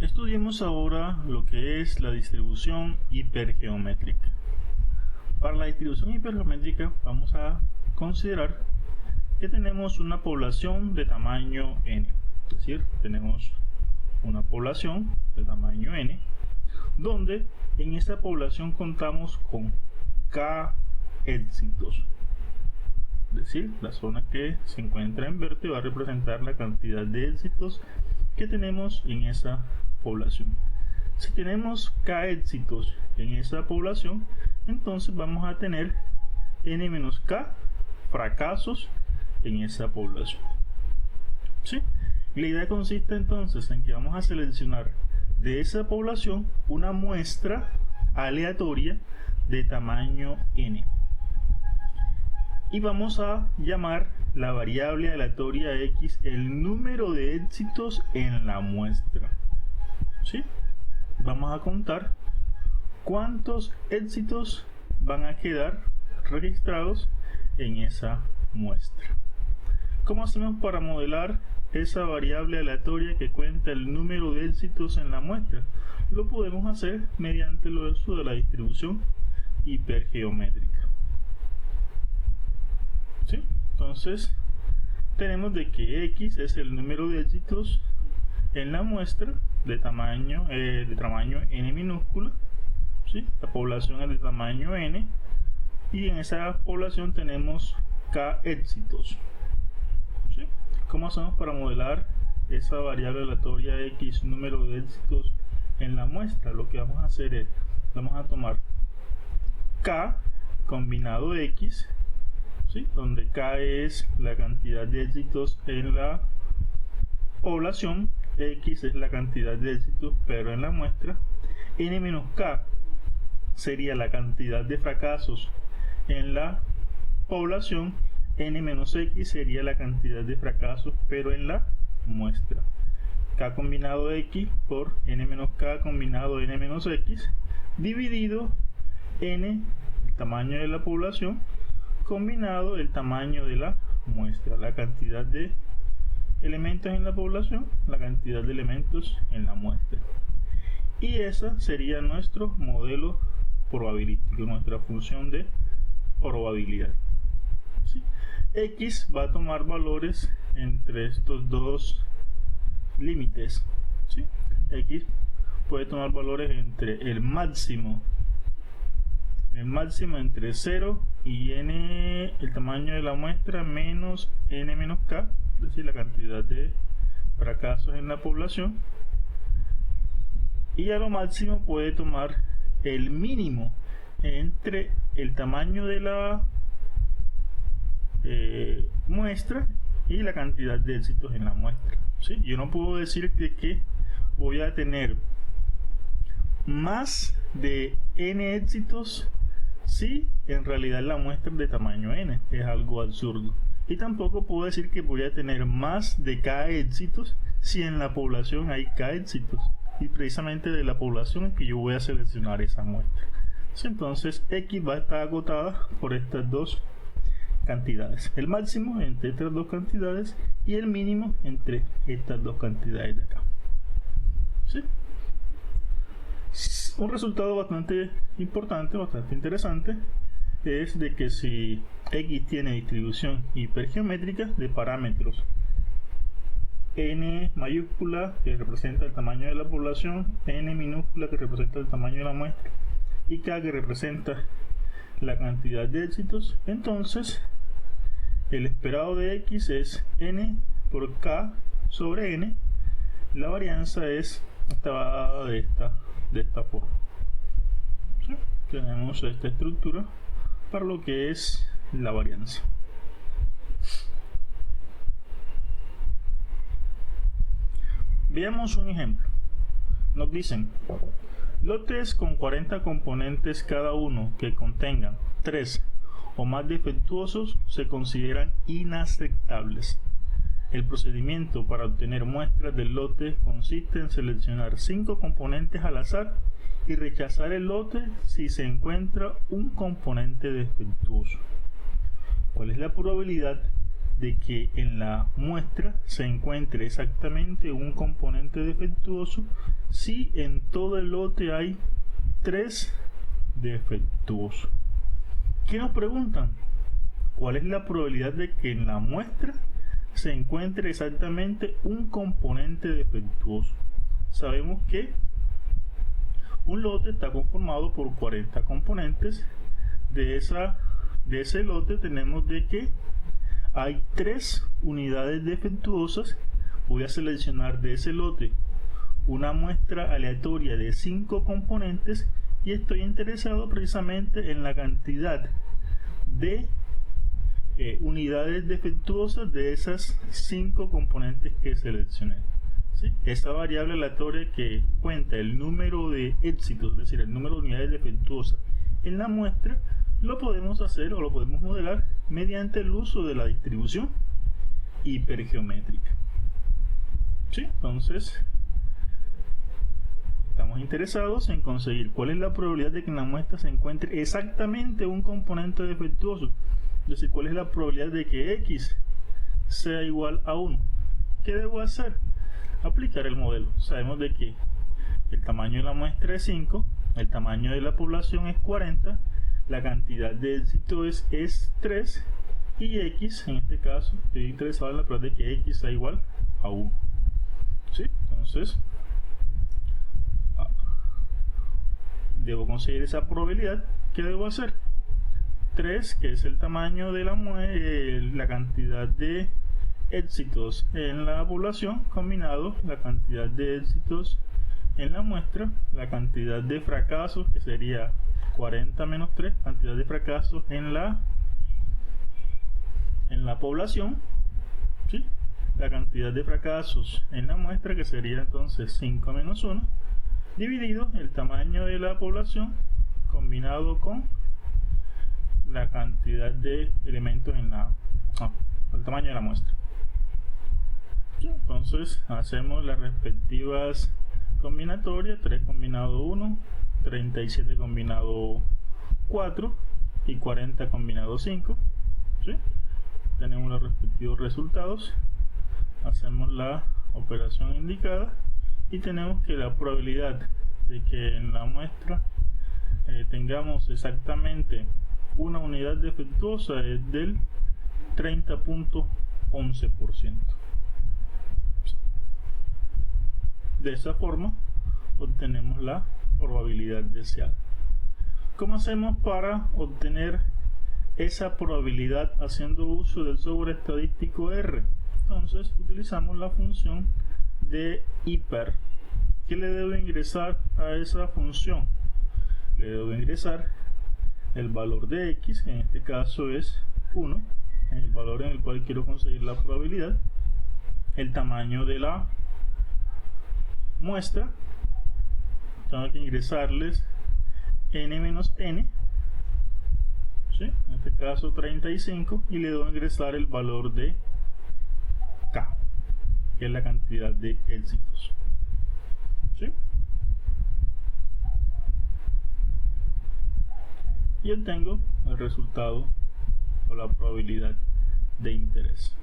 Estudiemos ahora lo que es la distribución hipergeométrica. Para la distribución hipergeométrica vamos a considerar que tenemos una población de tamaño n, es decir, tenemos una población de tamaño n, donde en esa población contamos con k éxitos. Es decir, la zona que se encuentra en verde va a representar la cantidad de éxitos que tenemos en esa población. Si tenemos k éxitos en esa población, entonces vamos a tener n-k fracasos en esa población. ¿Sí? Y la idea consiste entonces en que vamos a seleccionar de esa población una muestra aleatoria de tamaño n. Y vamos a llamar la variable aleatoria x el número de éxitos en la muestra. ¿Sí? Vamos a contar cuántos éxitos van a quedar registrados en esa muestra. ¿Cómo hacemos para modelar esa variable aleatoria que cuenta el número de éxitos en la muestra? Lo podemos hacer mediante el uso de la distribución hipergeométrica. ¿Sí? Entonces tenemos de que x es el número de éxitos en la muestra de tamaño n minúscula. ¿Sí? La población es de tamaño n y en esa población tenemos k éxitos. ¿Sí? ¿Cómo hacemos para modelar esa variable aleatoria x número de éxitos en la muestra? Lo que vamos a hacer es, vamos a tomar k combinado x, ¿sí? Donde k es la cantidad de éxitos en la población, x es la cantidad de éxitos pero en la muestra, n menos k sería la cantidad de fracasos en la población, n menos x sería la cantidad de fracasos pero en la muestra. K combinado x por n menos k combinado n menos x dividido n, el tamaño de la población, combinado el tamaño de la muestra, la cantidad de elementos en la población, la cantidad de elementos en la muestra. Y esa sería nuestro modelo probabilístico, nuestra función de probabilidad. ¿Sí? X va a tomar valores entre estos dos límites. ¿Sí? X puede tomar valores entre el máximo entre 0 y n, el tamaño de la muestra, menos n menos k, es decir, la cantidad de fracasos en la población, y a lo máximo puede tomar el mínimo entre el tamaño de la muestra y la cantidad de éxitos en la muestra. ¿Sí? Yo no puedo decir que voy a tener más de n éxitos si en realidad la muestra es de tamaño n, es algo absurdo. Y tampoco puedo decir que voy a tener más de k éxitos si en la población hay k éxitos, y precisamente de la población es que yo voy a seleccionar esa muestra. Entonces x va a estar agotada por estas dos cantidades, el máximo entre estas dos cantidades y el mínimo entre estas dos cantidades de acá. ¿Sí? Un resultado bastante importante, bastante interesante, es de que si x tiene distribución hipergeométrica de parámetros n mayúscula, que representa el tamaño de la población, n minúscula, que representa el tamaño de la muestra, y k, que representa la cantidad de éxitos, entonces el esperado de x es n por k sobre n. La varianza es esta de esta forma. ¿Sí? Tenemos esta estructura para lo que es la varianza. Veamos un ejemplo. Nos dicen: lotes con 40 componentes cada uno que contengan 3 o más defectuosos se consideran inaceptables. El procedimiento para obtener muestras del lote consiste en seleccionar 5 componentes al azar y rechazar el lote si se encuentra un componente defectuoso. ¿Cuál es la probabilidad de que en la muestra se encuentre exactamente un componente defectuoso si en todo el lote hay 3 defectuosos. ¿Qué nos preguntan? ¿Cuál es la probabilidad de que en la muestra se encuentre exactamente un componente defectuoso? Sabemos que un lote está conformado por 40 componentes. De ese lote tenemos de que hay 3 unidades defectuosas. Voy a seleccionar de ese lote una muestra aleatoria de 5 componentes y estoy interesado precisamente en la cantidad de unidades defectuosas de esas 5 componentes que seleccioné. ¿Sí? Esta variable aleatoria que cuenta el número de éxitos, es decir, el número de unidades defectuosas en la muestra, lo podemos hacer o lo podemos modelar mediante el uso de la distribución hipergeométrica. ¿Sí? Entonces, estamos interesados en conseguir cuál es la probabilidad de que en la muestra se encuentre exactamente un componente defectuoso. Es decir, cuál es la probabilidad de que X sea igual a 1. ¿Qué debo hacer? Aplicar el modelo. Sabemos de que el tamaño de la muestra es 5, el tamaño de la población es 40, la cantidad de éxito es 3 y X, en este caso, estoy interesado en la probabilidad de que X sea igual a 1. ¿Sí? Entonces, debo conseguir esa probabilidad. ¿Qué debo hacer? 3, que es el tamaño de la cantidad de éxitos en la población, combinado la cantidad de éxitos en la muestra, la cantidad de fracasos, que sería 40 menos 3, cantidad de fracasos en la población, ¿sí? La cantidad de fracasos en la muestra, que sería entonces 5 menos 1, dividido el tamaño de la población combinado con la cantidad de elementos en el tamaño de la muestra. Entonces hacemos las respectivas combinatorias: 3 combinado 1, 37 combinado 4 y 40 combinado 5. ¿Sí? Tenemos los respectivos resultados. Hacemos la operación indicada y tenemos que la probabilidad de que en la muestra tengamos exactamente una unidad defectuosa es del 30.11%. De esa forma obtenemos la probabilidad deseada. ¿Cómo hacemos para obtener esa probabilidad haciendo uso del software estadístico R? Entonces utilizamos la función de hiper. ¿Qué le debo ingresar a esa función? Le debo ingresar el valor de X, que en este caso es 1, el valor en el cual quiero conseguir la probabilidad, el tamaño de la muestra, tengo que ingresarles n-n, ¿sí? En este caso 35, y le debo ingresar el valor de K, que es la cantidad de éxitos. ¿Sí? Y obtengo el resultado o la probabilidad de interés.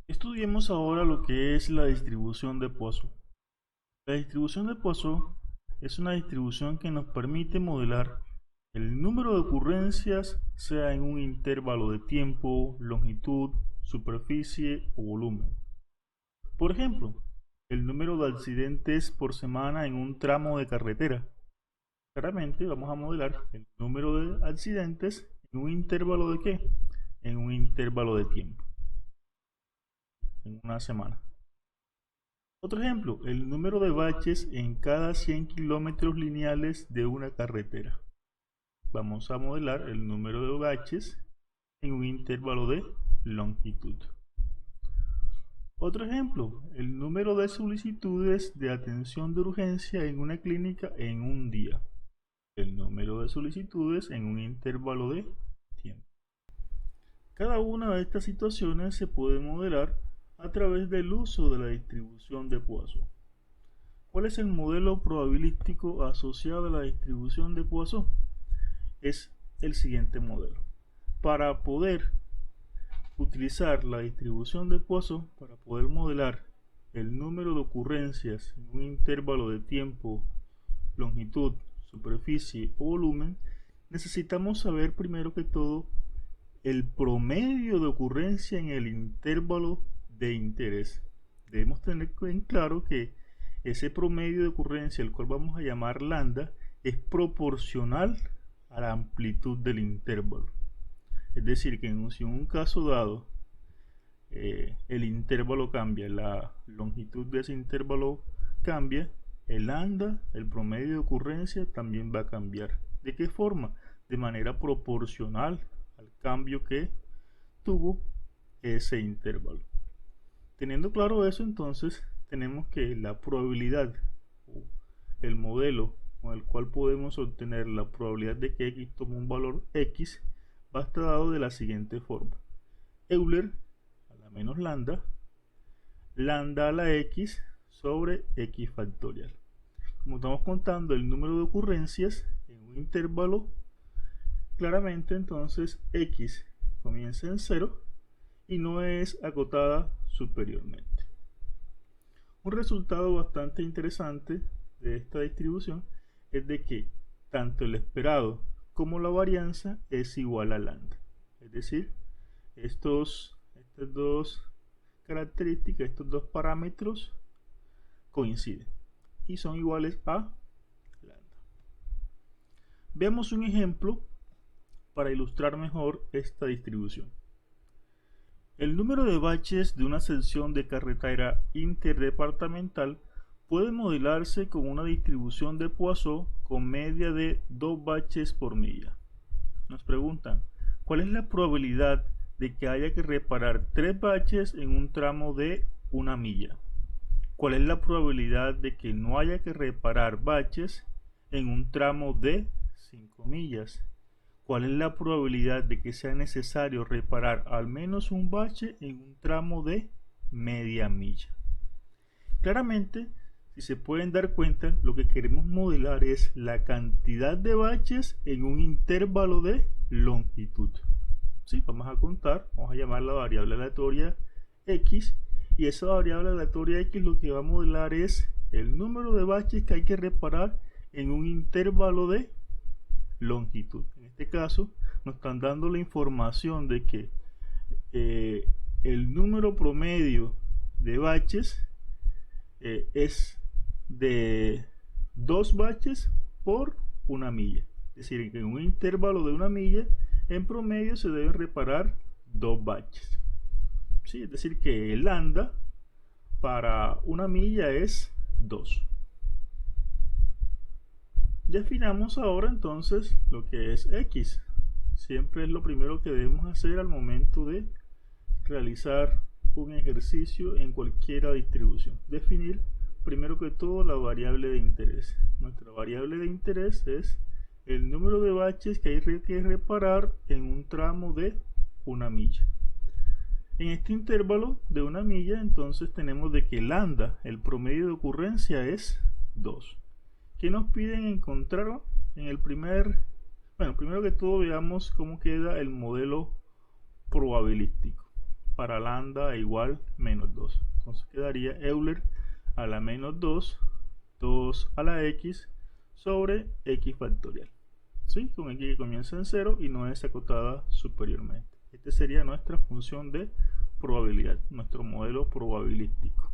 Estudiemos ahora lo que es la distribución de Poisson. La distribución de Poisson es una distribución que nos permite modelar el número de ocurrencias, sea en un intervalo de tiempo, longitud, superficie o volumen. Por ejemplo, el número de accidentes por semana en un tramo de carretera. Claramente vamos a modelar el número de accidentes en un intervalo de ¿qué? En un intervalo de tiempo, en una semana. Otro ejemplo, el número de baches en cada 100 kilómetros lineales de una carretera. Vamos a modelar el número de baches en un intervalo de longitud. Otro ejemplo, el número de solicitudes de atención de urgencia en una clínica en un día. El número de solicitudes en un intervalo de tiempo. Cada una de estas situaciones se puede modelar a través del uso de la distribución de Poisson. ¿Cuál es el modelo probabilístico asociado a la distribución de Poisson? Es el siguiente modelo. Para poder utilizar la distribución de Poisson para poder modelar el número de ocurrencias en un intervalo de tiempo, longitud, superficie o volumen, necesitamos saber primero que todo el promedio de ocurrencia en el intervalo de interés. Debemos tener en claro que ese promedio de ocurrencia, el cual vamos a llamar lambda, es proporcional a la amplitud del intervalo. Es decir, que si en un caso dado el intervalo cambia, la longitud de ese intervalo cambia, el lambda, el promedio de ocurrencia, también va a cambiar. ¿De qué forma? De manera proporcional al cambio que tuvo ese intervalo. Teniendo claro eso, entonces tenemos que la probabilidad o el modelo con el cual podemos obtener la probabilidad de que x tome un valor x va a estar dado de la siguiente forma: Euler a la menos lambda, lambda a la x sobre x factorial. Como estamos contando el número de ocurrencias en un intervalo, claramente entonces x comienza en 0 y no es acotada superiormente. Un resultado bastante interesante de esta distribución es de que tanto el esperado como la varianza es igual a lambda. Es decir, estas dos características, estos dos parámetros coinciden y son iguales a lambda. Veamos un ejemplo para ilustrar mejor esta distribución. El número de baches de una sección de carretera interdepartamental puede modelarse con una distribución de Poisson con media de 2 baches por milla. Nos preguntan, ¿cuál es la probabilidad de que haya que reparar 3 baches en un tramo de 1 milla? ¿Cuál es la probabilidad de que no haya que reparar baches en un tramo de 5 millas? ¿Cuál es la probabilidad de que sea necesario reparar al menos un bache en un tramo de media milla? Claramente, si se pueden dar cuenta, lo que queremos modelar es la cantidad de baches en un intervalo de longitud. ¿Sí? Vamos a contar, vamos a llamar la variable aleatoria x, y esa variable aleatoria x lo que va a modelar es el número de baches que hay que reparar en un intervalo de longitud. En este caso nos están dando la información de que el número promedio de baches es de 2 baches por 1 milla. Es decir, que en un intervalo de 1 milla en promedio se deben reparar 2 baches. ¿Sí? Es decir, que el lambda para 1 milla es 2. Definamos ahora entonces lo que es x. Siempre es lo primero que debemos hacer al momento de realizar un ejercicio en cualquier distribución. Definir primero que todo la variable de interés. Nuestra variable de interés es el número de baches que hay que reparar en un tramo de 1 milla. En este intervalo de 1 milla entonces tenemos de que lambda, el promedio de ocurrencia, es 2. ¿Qué nos piden encontrar en el primer? Bueno, primero que todo veamos cómo queda el modelo probabilístico para lambda igual menos 2. Entonces quedaría Euler a la menos 2, 2 a la x sobre x factorial. ¿Sí? Con x que comienza en 0 y no es acotada superiormente. Esta sería nuestra función de probabilidad, nuestro modelo probabilístico.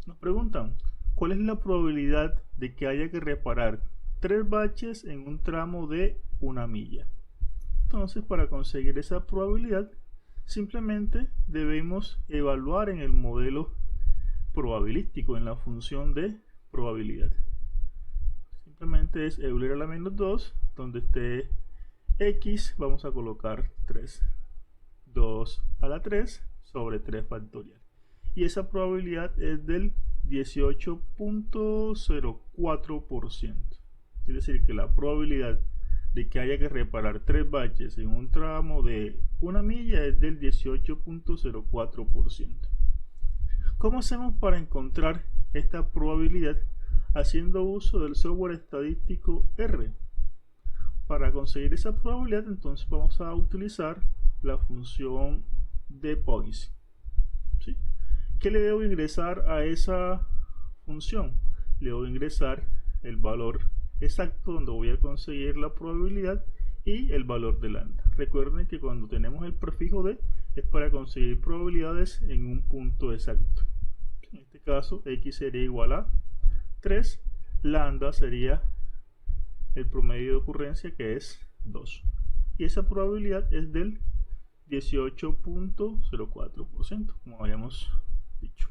Nos preguntan, ¿cuál es la probabilidad de que haya que reparar 3 baches en un tramo de 1 milla? Entonces, para conseguir esa probabilidad, simplemente debemos evaluar en el modelo probabilístico, en la función de probabilidad. Simplemente es Euler a la menos 2, donde esté x, vamos a colocar 3. 2 a la 3 sobre 3 factorial. Y esa probabilidad es del 18.04%. Es decir, que la probabilidad de que haya que reparar 3 baches en un tramo de 1 milla es del 18.04%. ¿Cómo hacemos para encontrar esta probabilidad? Haciendo uso del software estadístico R. Para conseguir esa probabilidad, entonces vamos a utilizar la función de points, ¿sí? ¿Qué le debo ingresar a esa función? Le debo ingresar el valor exacto donde voy a conseguir la probabilidad y el valor de lambda. Recuerden que cuando tenemos el prefijo de es para conseguir probabilidades en un punto exacto. En este caso x sería igual a 3, lambda sería el promedio de ocurrencia, que es 2, y esa probabilidad es del 18.04%, como habíamos dicho.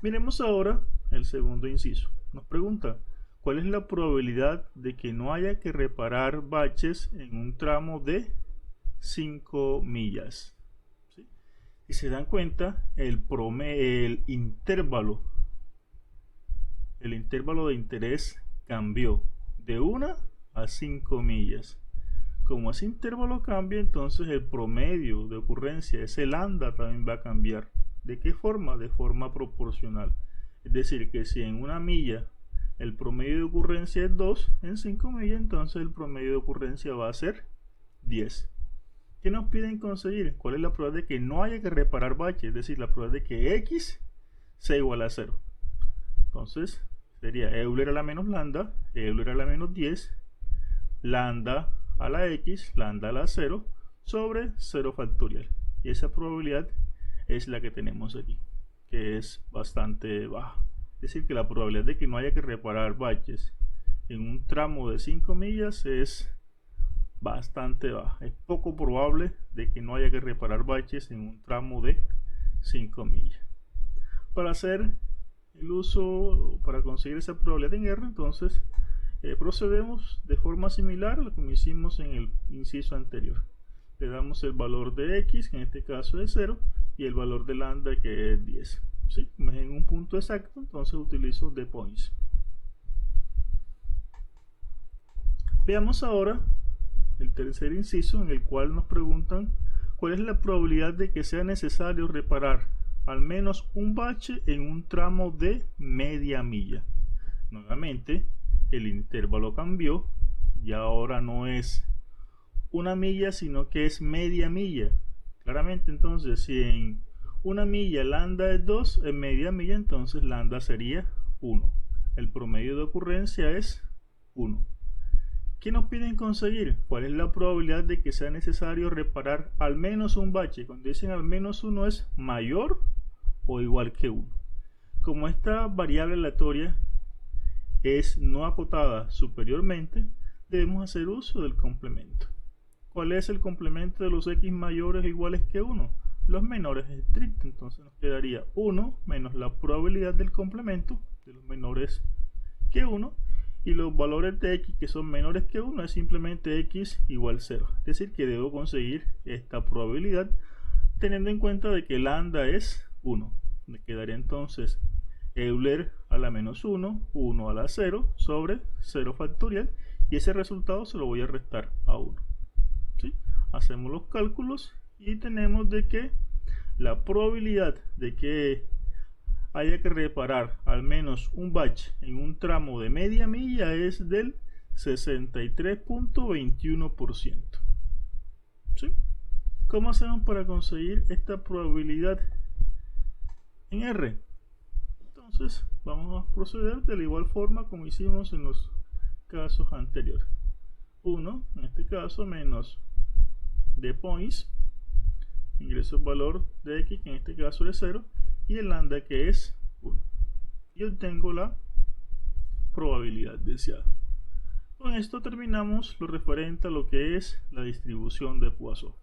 Miremos ahora el segundo inciso. Nos pregunta, ¿cuál es la probabilidad de que no haya que reparar baches en un tramo de 5 millas? ¿Sí? Si se dan cuenta, el intervalo de interés cambió de 1 a 5 millas. Como ese intervalo cambia, entonces el promedio de ocurrencia, ese lambda, también va a cambiar. ¿De qué forma? De forma proporcional. Es decir, que si en una milla el promedio de ocurrencia es 2, en 5 millas entonces el promedio de ocurrencia va a ser 10. ¿Qué nos piden conseguir? ¿Cuál es la probabilidad de que no haya que reparar baches? Es decir, la probabilidad de que x sea igual a 0. Entonces sería Euler a la menos lambda, Euler a la menos 10, lambda a la x, lambda a la 0, sobre 0 factorial. Y esa probabilidad es la que tenemos aquí, que es bastante baja. Es decir, que la probabilidad de que no haya que reparar baches en un tramo de 5 millas es bastante baja. Es poco probable de que no haya que reparar baches en un tramo de 5 millas. Para hacer el uso, para conseguir esa probabilidad en R, entonces procedemos de forma similar a lo que hicimos en el inciso anterior. Le damos el valor de x, que en este caso es 0, y el valor de lambda, que es 10. ¿Sí? Como es en un punto exacto, entonces utilizo the points. Veamos ahora el tercer inciso, en el cual nos preguntan cuál es la probabilidad de que sea necesario reparar al menos un bache en un tramo de media milla. Nuevamente el intervalo cambió y ahora no es una milla, sino que es media milla. Claramente, entonces, si en una milla lambda es 2, en media milla entonces lambda sería 1. El promedio de ocurrencia es 1. ¿Qué nos piden conseguir? ¿Cuál es la probabilidad de que sea necesario reparar al menos un bache? Cuando dicen al menos 1 es mayor o igual que 1. Como esta variable aleatoria es no acotada superiormente, debemos hacer uso del complemento. ¿Cuál es el complemento de los x mayores o iguales que 1? Los menores estrictos. Entonces nos quedaría 1 menos la probabilidad del complemento de los menores que 1, y los valores de x que son menores que 1 es simplemente x igual 0. Es decir, que debo conseguir esta probabilidad teniendo en cuenta de que lambda es 1. Me quedaría entonces Euler a la menos 1, 1 a la 0 sobre 0 factorial, y ese resultado se lo voy a restar a 1. ¿Sí? Hacemos los cálculos y tenemos de que la probabilidad de que haya que reparar al menos un bache en un tramo de media milla es del 63.21%. ¿Sí? ¿Cómo hacemos para conseguir esta probabilidad en R? Entonces vamos a proceder de la igual forma como hicimos en los casos anteriores. 1, en este caso, menos the points, ingreso el valor de x, que en este caso es 0, y el lambda, que es 1, y obtengo la probabilidad deseada. Con esto terminamos lo referente a lo que es la distribución de Poisson.